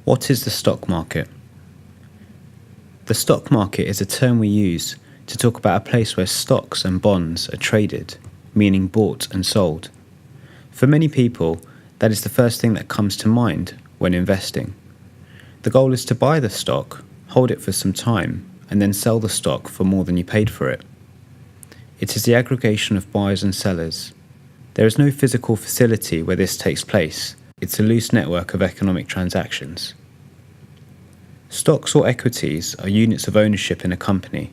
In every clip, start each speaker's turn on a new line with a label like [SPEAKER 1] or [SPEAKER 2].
[SPEAKER 1] What is the stock market? The stock market is a term we use to talk about a place where stocks and bonds are traded, meaning bought and sold. For many people, that is the first thing that comes to mind when investing. The goal is to buy the stock, hold it for some time, and then sell the stock for more than you paid for it. It is the aggregation of buyers and sellers. There is no physical facility where this takes place. It's a loose network of economic transactions. Stocks or equities are units of ownership in a company.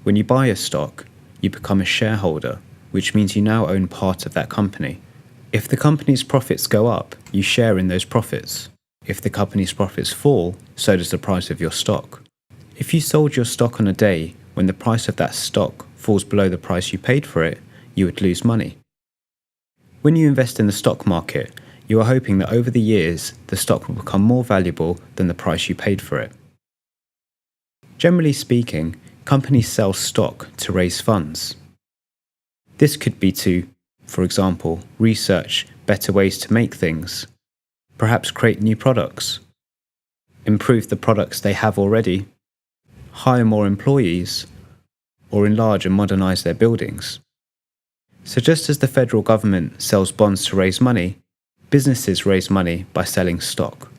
[SPEAKER 1] When you buy a stock, you become a shareholder, which means you now own part of that company. If the company's profits go up, you share in those profits. If the company's profits fall, so does the price of your stock. If you sold your stock on a day when the price of that stock falls below the price you paid for it, you would lose money. When you invest in the stock market, you are hoping that over the years, the stock will become more valuable than the price you paid for it. Generally speaking, companies sell stock to raise funds. This could be to, for example, research better ways to make things, perhaps create new products, improve the products they have already, hire more employees, or enlarge and modernize their buildings. So just as the federal government sells bonds to raise money, businesses raise money by selling stock.